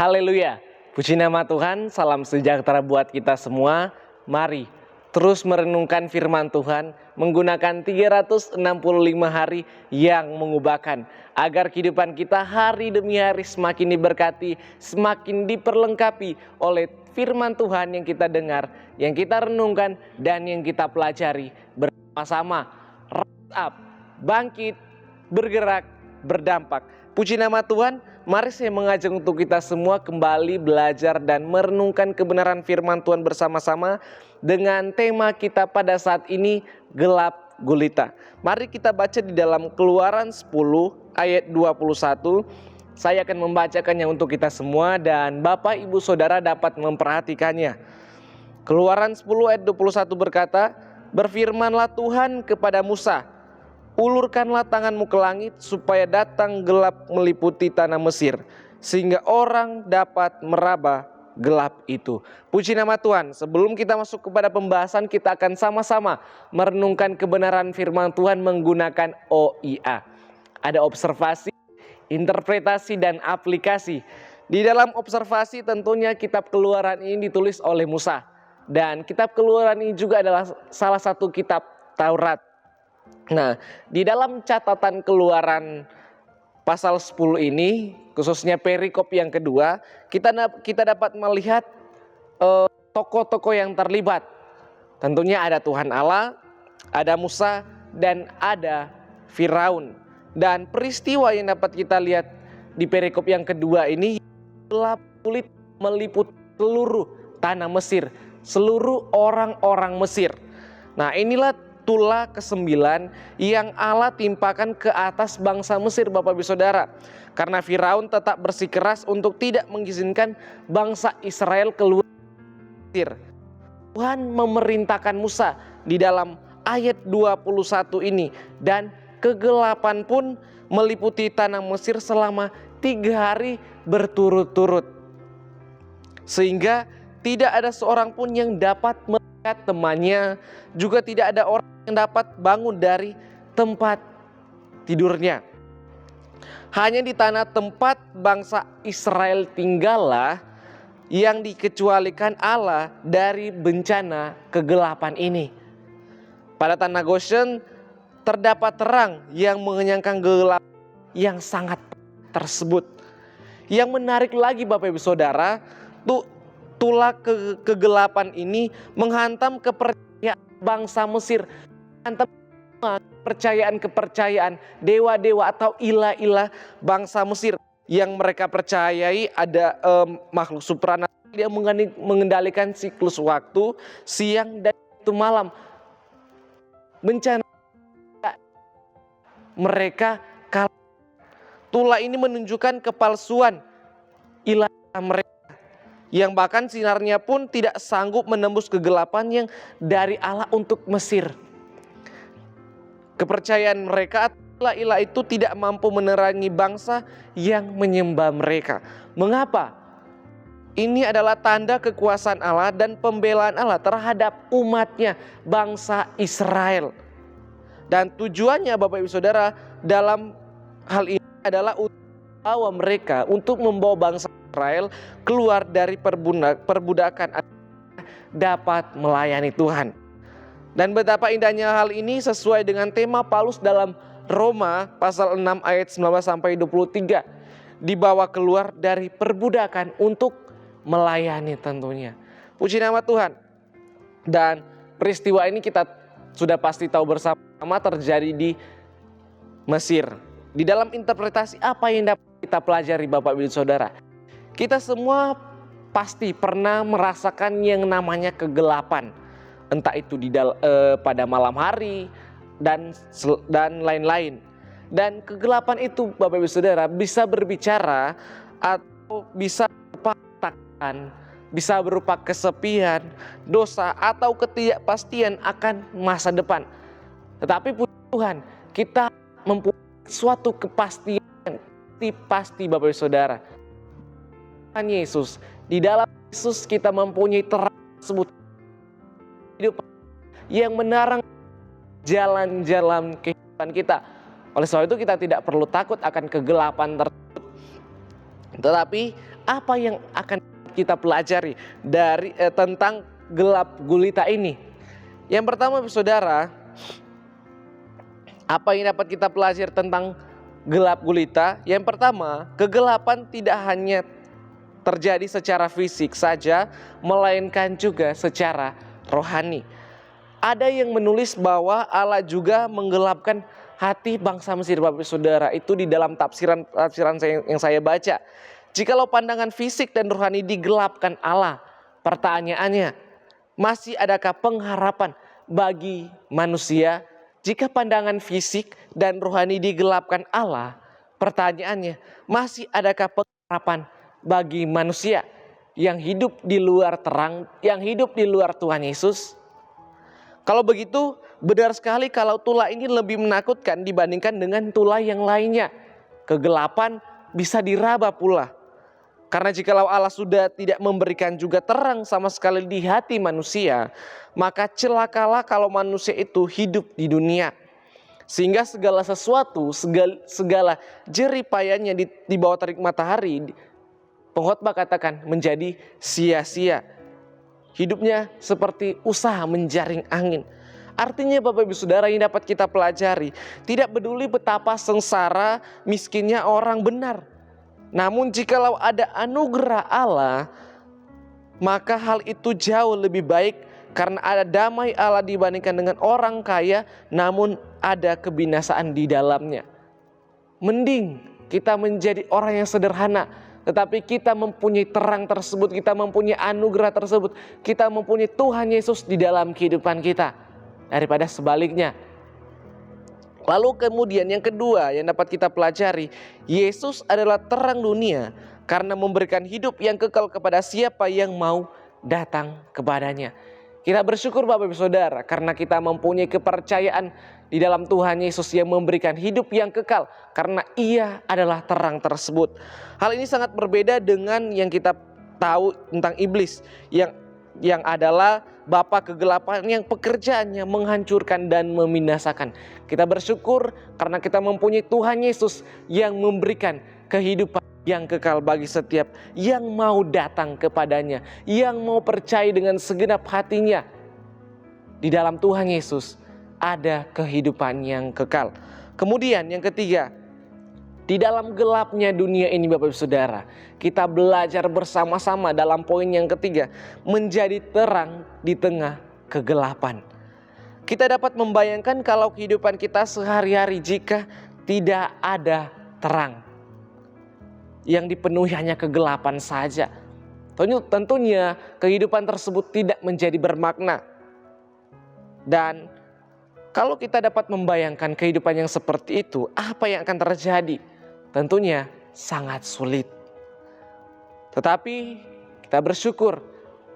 Haleluya, puji nama Tuhan, salam sejahtera buat kita semua. Mari terus merenungkan firman Tuhan menggunakan 365 hari yang mengubahkan, agar kehidupan kita hari demi hari semakin diberkati, semakin diperlengkapi oleh firman Tuhan yang kita dengar, yang kita renungkan, dan yang kita pelajari bersama-sama. Rise up, bangkit, bergerak, berdampak. Puji nama Tuhan, mari saya mengajak untuk kita semua kembali belajar dan merenungkan kebenaran firman Tuhan bersama-sama dengan tema kita pada saat ini, gelap gulita. Mari kita baca di dalam Keluaran 10 ayat 21. Saya akan membacakannya untuk kita semua dan Bapak Ibu Saudara dapat memperhatikannya. Keluaran 10 ayat 21 berkata, "Berfirmanlah Tuhan kepada Musa, ulurkanlah tanganmu ke langit supaya datang gelap meliputi tanah Mesir, sehingga orang dapat meraba gelap itu." Puji nama Tuhan. Sebelum kita masuk kepada pembahasan, kita akan sama-sama merenungkan kebenaran firman Tuhan menggunakan OIA. Ada observasi, interpretasi, dan aplikasi. Di dalam observasi tentunya kitab Keluaran ini ditulis oleh Musa. Dan kitab Keluaran ini juga adalah salah satu kitab Taurat. Nah, di dalam catatan Keluaran pasal 10 ini, khususnya perikop yang kedua, kita dapat melihat tokoh-tokoh yang terlibat. Tentunya ada Tuhan Allah, ada Musa, dan ada Firaun. Dan peristiwa yang dapat kita lihat di perikop yang kedua ini, gelap kulit meliput seluruh tanah Mesir, seluruh orang-orang Mesir. Nah, inilah tulah ke-9 yang Allah timpakan ke atas bangsa Mesir, Bapak Ibu Saudara. Karena Firaun tetap bersikeras untuk tidak mengizinkan bangsa Israel keluar dari Mesir. Tuhan memerintahkan Musa di dalam ayat 21 ini, dan kegelapan pun meliputi tanah Mesir selama 3 hari berturut-turut. Sehingga tidak ada seorang pun yang dapat melihat temannya, juga tidak ada orang yang dapat bangun dari tempat tidurnya. Hanya di tanah tempat bangsa Israel tinggallah yang dikecualikan Allah dari bencana kegelapan ini. Pada tanah Goshen terdapat terang yang mengenyangkan gelap yang sangat tersebut. Yang menarik lagi Bapak Ibu Saudara, tulah kegelapan ini menghantam kepercayaan bangsa Mesir, menghantam kepercayaan dewa-dewa atau ilah-ilah bangsa Mesir yang mereka percayai ada makhluk supranatural yang mengendalikan siklus waktu siang dan malam. Bencana mereka kalah. Tulah ini menunjukkan kepalsuan ilah mereka, yang bahkan sinarnya pun tidak sanggup menembus kegelapan yang dari Allah untuk Mesir. Kepercayaan mereka ilah itu tidak mampu menerangi bangsa yang menyembah mereka. Mengapa? Ini adalah tanda kekuasaan Allah dan pembelaan Allah terhadap umatnya, bangsa Israel. Dan tujuannya Bapak Ibu Saudara dalam hal ini adalah untuk membawa bangsa Israel keluar dari perbudakan, dapat melayani Tuhan. Dan betapa indahnya hal ini sesuai dengan tema Paulus dalam Roma pasal 6 ayat 19 sampai 23. Dibawa keluar dari perbudakan untuk melayani tentunya. Puji nama Tuhan. Dan peristiwa ini kita sudah pasti tahu bersama terjadi di Mesir. Di dalam interpretasi apa yang dapat kita pelajari Bapak Ibu Saudara? Kita semua pasti pernah merasakan yang namanya kegelapan. Entah itu pada malam hari dan lain-lain. Dan kegelapan itu Bapak Ibu Saudara bisa berbicara atau bisa berupa ketakutan, bisa berupa kesepian, dosa, atau ketidakpastian akan masa depan. Tetapi puji Tuhan, kita mempunyai suatu kepastian pasti Bapak Ibu Saudara. Tuhan Yesus, di dalam Yesus kita mempunyai terang tersebut, hidup yang menerang jalan-jalan kehidupan kita. Oleh sebab itu kita tidak perlu takut akan kegelapan tersebut. Tetapi Apa yang akan kita pelajari dari tentang gelap gulita ini? Yang pertama saudara, apa yang dapat kita pelajari tentang gelap gulita? Yang pertama, kegelapan tidak hanya terjadi secara fisik saja, melainkan juga secara rohani. Ada yang menulis bahwa Allah juga menggelapkan hati bangsa Mesir, Bapak Saudara. Itu di dalam tafsiran yang saya baca. Jikalau pandangan fisik dan rohani digelapkan Allah, pertanyaannya, masih adakah pengharapan bagi manusia? Jika pandangan fisik dan rohani digelapkan Allah, pertanyaannya, masih adakah pengharapan bagi manusia yang hidup di luar terang, yang hidup di luar Tuhan Yesus? Kalau begitu, benar sekali kalau tulah ini lebih menakutkan dibandingkan dengan tulah yang lainnya. Kegelapan bisa diraba pula. Karena jikalau Allah sudah tidak memberikan juga terang sama sekali di hati manusia, maka celakalah kalau manusia itu hidup di dunia. Sehingga segala sesuatu, segala jeripayanya di bawah terik matahari, pengkhotbah katakan menjadi sia-sia. Hidupnya seperti usaha menjaring angin. Artinya Bapak Ibu Saudara, yang dapat kita pelajari, tidak peduli betapa sengsara miskinnya orang benar. Namun jikalau ada anugerah Allah, maka hal itu jauh lebih baik, karena ada damai Allah dibandingkan dengan orang kaya namun ada kebinasaan di dalamnya. Mending kita menjadi orang yang sederhana, tetapi kita mempunyai terang tersebut, kita mempunyai anugerah tersebut, kita mempunyai Tuhan Yesus di dalam kehidupan kita, daripada sebaliknya. Lalu kemudian yang kedua yang dapat kita pelajari, Yesus adalah terang dunia karena memberikan hidup yang kekal kepada siapa yang mau datang kepadanya. Kita bersyukur Bapak Ibu Saudara, karena kita mempunyai kepercayaan di dalam Tuhan Yesus yang memberikan hidup yang kekal, karena Ia adalah terang tersebut. Hal ini sangat berbeda dengan yang kita tahu tentang iblis, yang adalah bapa kegelapan yang pekerjaannya menghancurkan dan membinasakan. Kita bersyukur karena kita mempunyai Tuhan Yesus yang memberikan kehidupan yang kekal bagi setiap yang mau datang kepadanya, yang mau percaya dengan segenap hatinya. Di dalam Tuhan Yesus ada kehidupan yang kekal. Kemudian yang ketiga, di dalam gelapnya dunia ini Bapak Ibu Saudara, kita belajar bersama-sama dalam poin yang ketiga, menjadi terang di tengah kegelapan. Kita dapat membayangkan kalau kehidupan kita sehari-hari jika tidak ada terang, yang dipenuhi hanya kegelapan saja, tentunya kehidupan tersebut tidak menjadi bermakna. Dan kalau kita dapat membayangkan kehidupan yang seperti itu, apa yang akan terjadi? Tentunya sangat sulit. Tetapi kita bersyukur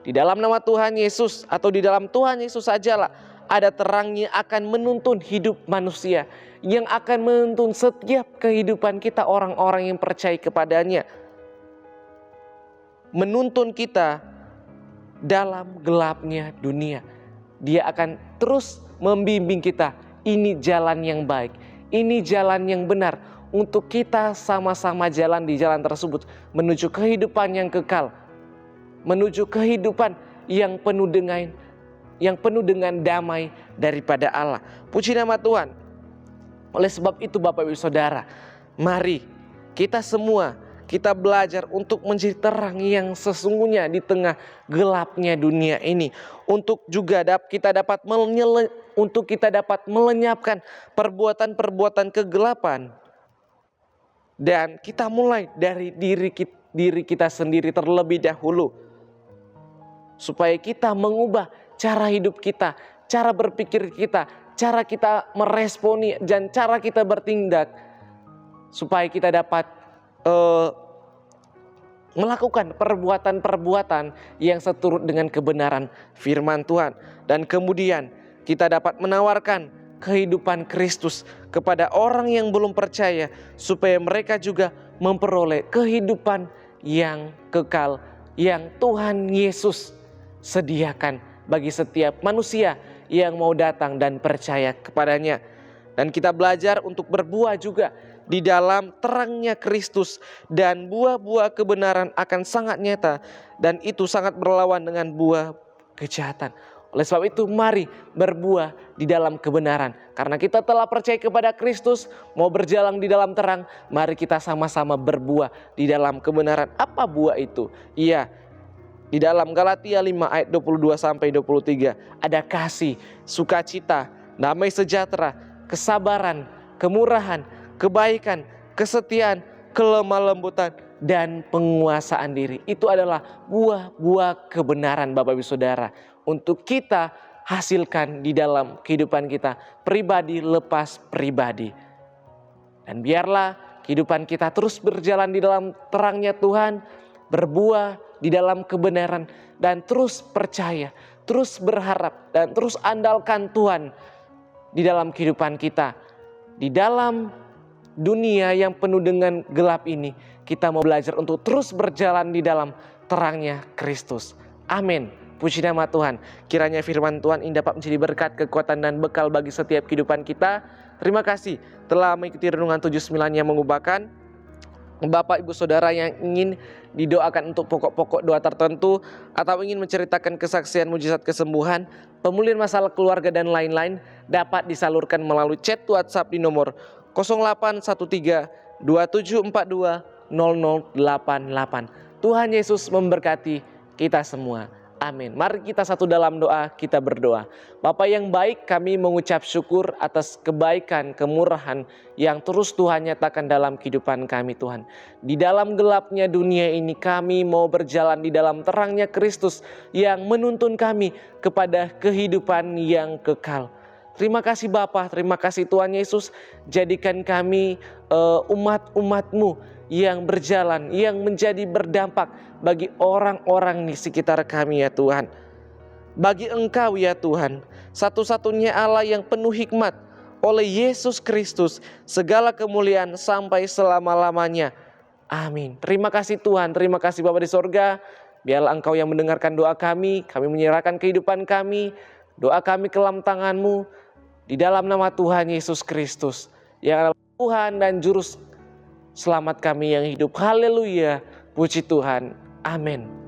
di dalam nama Tuhan Yesus, atau di dalam Tuhan Yesus sajalah ada terang yang akan menuntun hidup manusia, yang akan menuntun setiap kehidupan kita orang-orang yang percaya kepadanya. Menuntun kita dalam gelapnya dunia. Dia akan terus membimbing kita, ini jalan yang baik, ini jalan yang benar, untuk kita sama-sama jalan di jalan tersebut, menuju kehidupan yang kekal, menuju kehidupan yang penuh dengan damai daripada Allah. Puji nama Tuhan. Oleh sebab itu Bapak Ibu Saudara, mari kita semua kita belajar untuk menjadi terang yang sesungguhnya di tengah gelapnya dunia ini, untuk juga kita dapat melenyapkan perbuatan-perbuatan kegelapan, dan kita mulai dari diri kita sendiri terlebih dahulu, supaya kita mengubah cara hidup kita, cara berpikir kita, cara kita meresponi, dan cara kita bertindak, supaya kita dapat melakukan perbuatan-perbuatan yang seturut dengan kebenaran firman Tuhan. Dan kemudian kita dapat menawarkan kehidupan Kristus kepada orang yang belum percaya, supaya mereka juga memperoleh kehidupan yang kekal yang Tuhan Yesus sediakan bagi setiap manusia yang mau datang dan percaya kepadanya. Dan kita belajar untuk berbuah juga di dalam terangnya Kristus, dan buah-buah kebenaran akan sangat nyata, dan itu sangat berlawan dengan buah kejahatan. Oleh sebab itu mari berbuah di dalam kebenaran. Karena kita telah percaya kepada Kristus, mau berjalan di dalam terang, mari kita sama-sama berbuah di dalam kebenaran. Apa buah itu? Iya, di dalam Galatia 5 ayat 22 sampai 23 ada kasih, sukacita, damai sejahtera, kesabaran, kemurahan, kebaikan, kesetiaan, kelemah lembutan, dan penguasaan diri. Itu adalah buah-buah kebenaran Bapak Ibu Saudara, untuk kita hasilkan di dalam kehidupan kita pribadi lepas pribadi. Dan biarlah kehidupan kita terus berjalan di dalam terangnya Tuhan, berbuah di dalam kebenaran, dan terus percaya, terus berharap, dan terus andalkan Tuhan di dalam kehidupan kita. Di dalam dunia yang penuh dengan gelap ini, kita mau belajar untuk terus berjalan di dalam terangnya Kristus. Amin. Puji nama Tuhan. Kiranya firman Tuhan ini dapat menjadi berkat, kekuatan, dan bekal bagi setiap kehidupan kita. Terima kasih telah mengikuti renungan 79 yang mengubahkan. Bapak Ibu Saudara yang ingin didoakan untuk pokok-pokok doa tertentu, atau ingin menceritakan kesaksian mujizat kesembuhan, pemulihan masalah keluarga, dan lain-lain, dapat disalurkan melalui chat WhatsApp di nomor 0813 2742 0088. Tuhan Yesus memberkati kita semua. Amin. Mari kita satu dalam doa, kita berdoa. Bapa yang baik, kami mengucap syukur atas kebaikan, kemurahan yang terus Tuhan nyatakan dalam kehidupan kami Tuhan. Di dalam gelapnya dunia ini, kami mau berjalan di dalam terangnya Kristus yang menuntun kami kepada kehidupan yang kekal. Terima kasih Bapa, terima kasih Tuhan Yesus. Jadikan kami umat-umat-Mu yang berjalan, yang menjadi berdampak bagi orang-orang di sekitar kami ya Tuhan. Bagi Engkau ya Tuhan, satu-satunya Allah yang penuh hikmat, oleh Yesus Kristus, segala kemuliaan sampai selama-lamanya. Amin. Terima kasih Tuhan, terima kasih Bapa di sorga. Biarlah Engkau yang mendengarkan doa kami menyerahkan kehidupan kami, doa kami ke dalam tangan-Mu, di dalam nama Tuhan Yesus Kristus, yang adalah Tuhan dan Juru Selamat kami yang hidup. Haleluya, puji Tuhan. Amin.